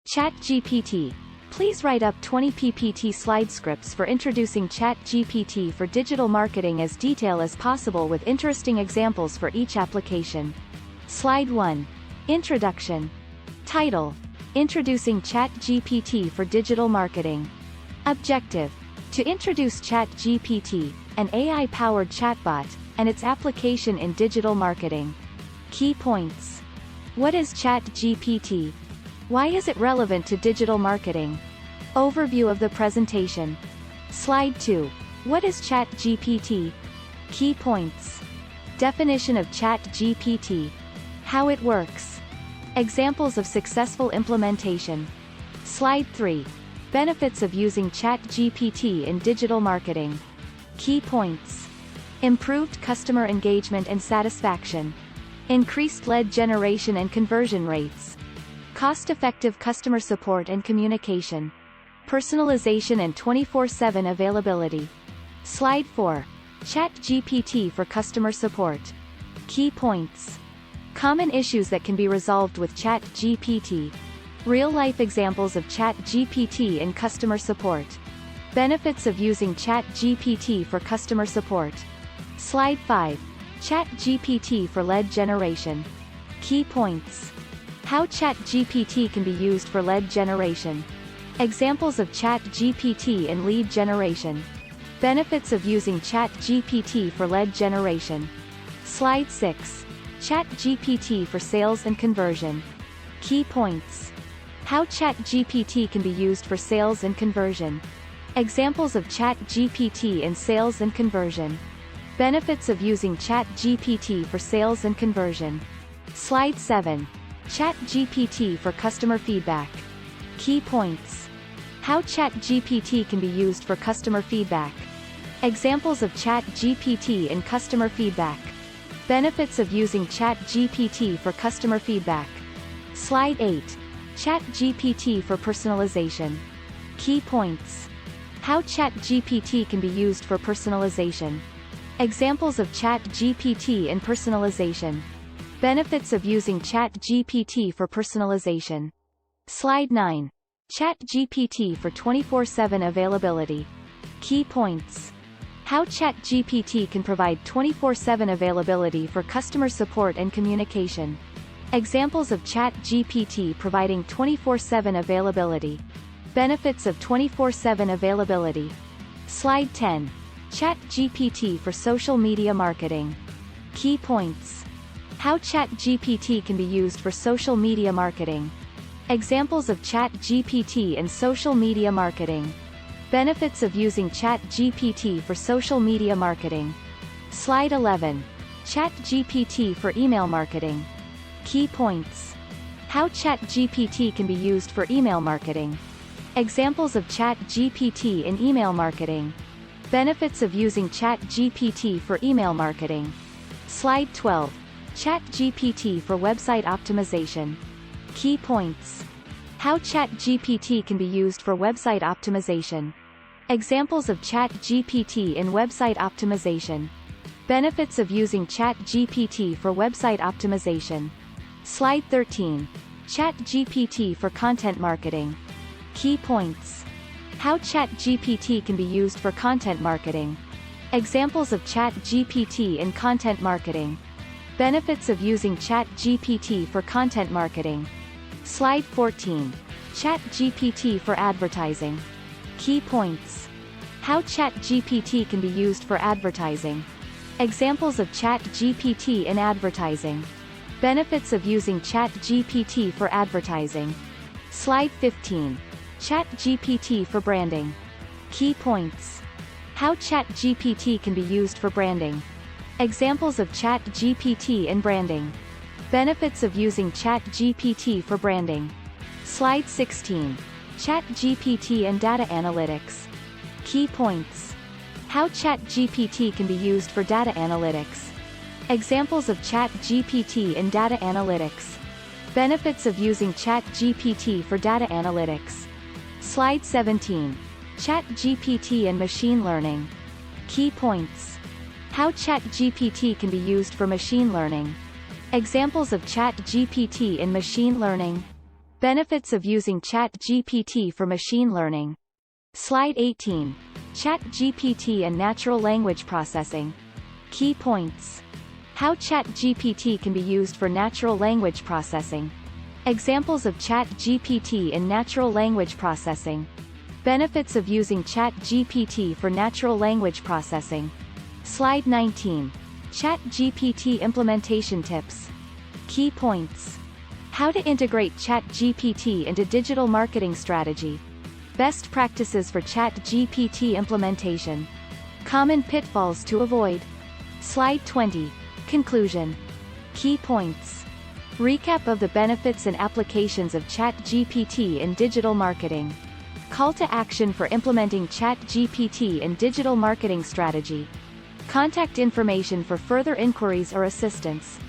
ChatGPT. Please write up 20 PPT slide scripts for introducing ChatGPT for digital marketing as detailed as possible with interesting examples for each application. Slide 1. Introduction. Title: Introducing ChatGPT for digital marketing. Objective: to introduce ChatGPT, an AI-powered chatbot, and its application in digital marketing. Key points. What is ChatGPT? Why is it relevant to digital marketing? Overview of the presentation. Slide 2. What is ChatGPT? Key points. Definition of ChatGPT. How it works. Examples of successful implementation. Slide 3. Benefits of using ChatGPT in digital marketing. Key points. Improved customer engagement and satisfaction. Increased lead generation and conversion rates. Cost-effective customer support and communication. Personalization and 24/7 availability. Slide 4. ChatGPT for customer support. Key points. Common issues that can be resolved with ChatGPT. Real-life examples of ChatGPT in customer support. Benefits of using ChatGPT for customer support. Slide 5. ChatGPT for lead generation. Key points. How ChatGPT can be used for lead generation. Examples of ChatGPT in lead generation. Benefits of using ChatGPT for lead generation. Slide 6. ChatGPT for sales and conversion. Key points. How ChatGPT can be used for sales and conversion. Examples of ChatGPT in sales and conversion. Benefits of using ChatGPT for sales and conversion. Slide 7. ChatGPT for customer feedback. Key points. How ChatGPT can be used for customer feedback. Examples of ChatGPT in customer feedback. Benefits of using ChatGPT for customer feedback. Slide 8. ChatGPT for personalization. Key points. How ChatGPT can be used for personalization. Examples of ChatGPT in personalization. Benefits of using ChatGPT for personalization. Slide 9. ChatGPT for 24/7 availability. Key points. How ChatGPT can provide 24/7 availability for customer support and communication. Examples of ChatGPT providing 24/7 availability. Benefits of 24/7 availability. Slide 10. ChatGPT for social media marketing. Key points. How ChatGPT can be used for social media marketing. Examples of ChatGPT in social media marketing. Benefits of using ChatGPT for social media marketing. Slide 11. ChatGPT for email marketing. Key points. How ChatGPT can be used for email marketing. Examples of ChatGPT in email marketing. Benefits of using ChatGPT for email marketing. Slide 12. ChatGPT for website optimization. Key points. How ChatGPT can be used for website optimization. Examples of ChatGPT in website optimization. Benefits of using ChatGPT for website optimization. Slide 13. ChatGPT for content marketing. Key points. How ChatGPT can be used for content marketing. Examples of ChatGPT in content marketing. Benefits of using ChatGPT for content marketing. Slide 14. ChatGPT for advertising. Key points. How ChatGPT can be used for advertising. Examples of ChatGPT in advertising. Benefits of using ChatGPT for advertising. Slide 15. ChatGPT for branding. Key points. How ChatGPT can be used for branding. Examples of ChatGPT in branding. Benefits of using ChatGPT for branding. Slide 16. ChatGPT and data analytics. Key points. How ChatGPT can be used for data analytics. Examples of ChatGPT in data analytics. Benefits of using ChatGPT for data analytics. Slide 17. ChatGPT and machine learning. Key points. How ChatGPT can be used for machine learning. Examples of ChatGPT in machine learning. Benefits of using ChatGPT for machine learning. Slide 18. ChatGPT and natural language processing. Key points. How ChatGPT can be used for natural language processing. Examples of ChatGPT in natural language processing. Benefits of using ChatGPT for natural language processing. Slide 19. ChatGPT implementation tips. Key points. How to integrate ChatGPT into digital marketing strategy. Best practices for ChatGPT implementation. Common pitfalls to avoid. Slide 20. Conclusion. Key points. Recap of the benefits and applications of ChatGPT in digital marketing. Call to action for implementing ChatGPT in digital marketing strategy. Contact information for further inquiries or assistance.